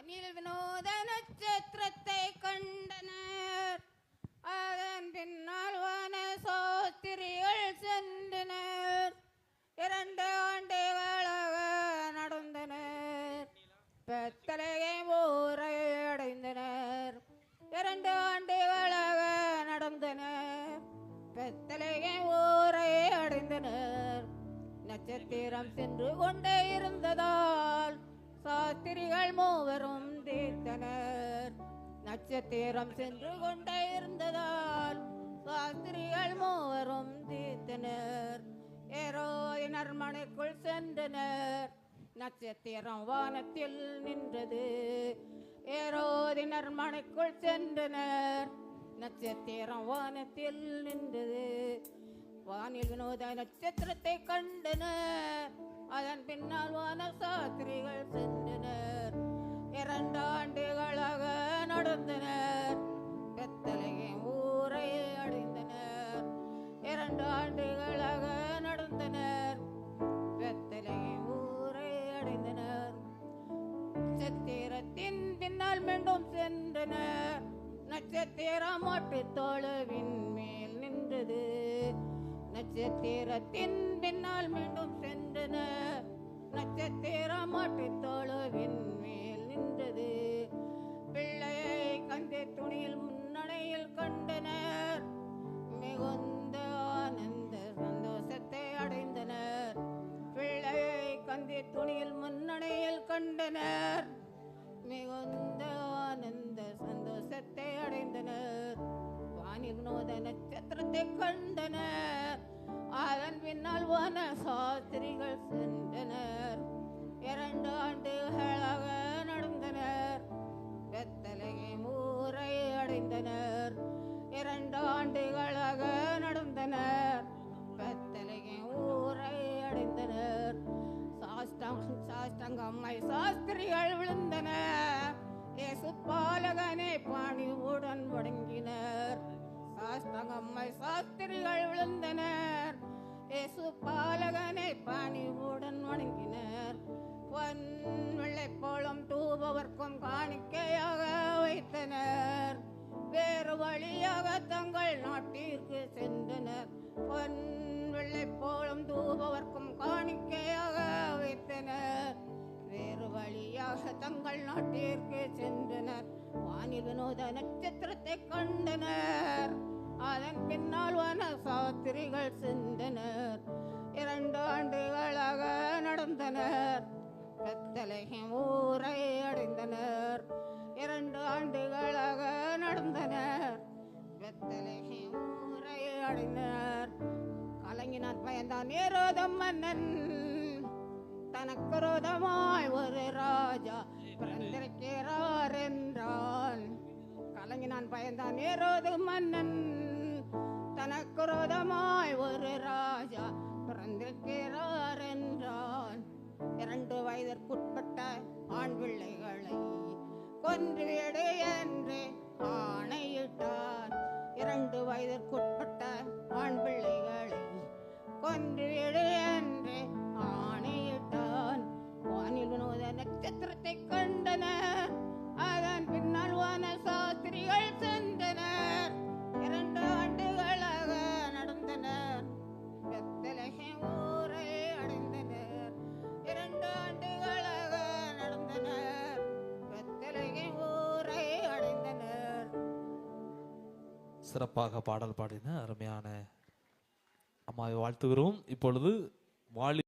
வானில் வினோத நட்சத்திரத்தை கண்டனர். அதன் பின்னால் வன சோத்திரிகள் சென்றனர். 2 ஆண்டுகளாக நடந்தனர். பெத்தலகேம் ஊரை அடைந்தனர். 2 ஆண்டுகளாக நடந்தனர். பெத்தலகேம் ஊரை அடைந்தனர். நட்சத்திரம் சென்று கொண்டே இருந்ததால் சாஸ்திரிகள் மூவரும் தீர்த்தனர். நட்சத்திரம் சென்று கொண்டே இருந்ததால் சாஸ்திரிகள் மூவரும் தீர்த்தனர். ஏரோதின் அரண்மனைக்குள் சென்றனர். நட்சத்திரம் வானத்தில் நின்றது. ஏரோதின் அரண்மனைக்குள் சென்றனர். நட்சத்திரம் வானத்தில் நின்றது. வானில் வினோத நட்சத்திரத்தை கண்டனர். அதன் பின்னால் வான சாஸ்திரிகள் சென்றனர். 2 ஆண்டுகளாக நடந்தனர். பெத்தலகேம் ஊரை அடைந்தனர். 2 ஆண்டுகளாக நடந்தனர். பெத்தலகேம் ஊரை அடைந்தனர். நட்சத்திரத்தின் பின்னால் மீண்டும் சென்றனர். நட்சத்திரம் மாட்டுத் தொழுவின் மேல் நின்றது. நட்சத்திரத்தின் பின்னால் மீண்டும் சென்றனர். நட்சத்திரம் மாட்டுத் தொழுவின் மேல் நின்றது. பிள்ளையை கந்தை துணியில் முன்னணையில் கண்டனர். மிகுந்த ஆனந்த சந்தோஷத்தை அடைந்தனர். பிள்ளையை கந்தை துணியில் முன்னணையில் கண்டனர். மிகுந்த ஆனந்த சந்தோஷத்தை அடைந்தனர். வானில் வினோத நட்சத்திரத்தை கண்டனர். அதன் பின்னால் வன சாஸ்திரிகள் சென்றனர். 2 ஆண்டுகளாக நடந்தனர். பெத்தலகேம் ஊரை அடைந்தனர். 2 ஆண்டுகளாக நடந்தனர். பெத்தலகேம் ஊரை அடைந்தனர். சாஷ்டாங்கம்மை சாஸ்திரிகள் விழுந்தனர். இயேசு பாலகனை பணிவுடன் வணங்கினர். சாஷ்டாங்கம்மை சாஸ்திரிகள் விழுந்தனர். இயேசு பாலகனை பணிவுடன் வணங்கினர். பொன் வெள்ளை போலும் தூபவர்க்கும் காணிக்கையாக வைத்தனர். வேறு வழியாக தங்கள் நாட்டிற்கு சென்றனர். பொன் வெள்ளை போலும் தூபவர்க்கும் காணிக்கையாக வைத்தனர். வேறு வழியாக தங்கள் நாட்டிற்கு சென்றனர். வானில் வினோத நட்சத்திரத்தை கண்டனர். அதன் பின்னால் வன சாஸ்திரிகள் சென்றனர். 2 ஆண்டுகளாக நடந்தனர். பெத்தலகேம் ஊரை அடைந்தனர். 2 ஆண்டுகளாக நடந்தனர். பெத்தலகேம் ஊரை அடைந்தனர். கலங்கினான் பயந்தான் ஏரோதம் மன்னன். தனக்கு விரோதமாய் ஒரு ராஜா பிறந்திருக்கிறார் என்றான். கலங்கினான் பயந்தான் ஏரோது மன்னன். தனக்கு விரோதமாய் ஒரு ராஜா பிறந்திருக்கிறார் என்றான். 2 வயதிற்குட்பட்ட ஆண் பிள்ளைகளை கொன்றுவிடு என்று ஆணையிட்டான். 2 வயதிற்குட்பட்ட ஆண் பிள்ளைகளை கொன்றுவிடு என்று ஆணையிட்டான். வானில் வினோத நட்சத்திரத்தை கண்டனர். அதன் பின்னால் வன சாஸ்திரிகள் சென்றனர். 2 ஆண்டுகளாக நடந்தனர். பெத்தலகேம் ஊரை அடைந்தனர். 2 ஆண்டுகளாக நடந்தனர். பெத்தலகேம் ஊரை அடைந்தனர். சிறப்பாக பாடல் பாடின அருமையான அம்மாவை வாழ்த்துகிறோம். இப்பொழுது வாலி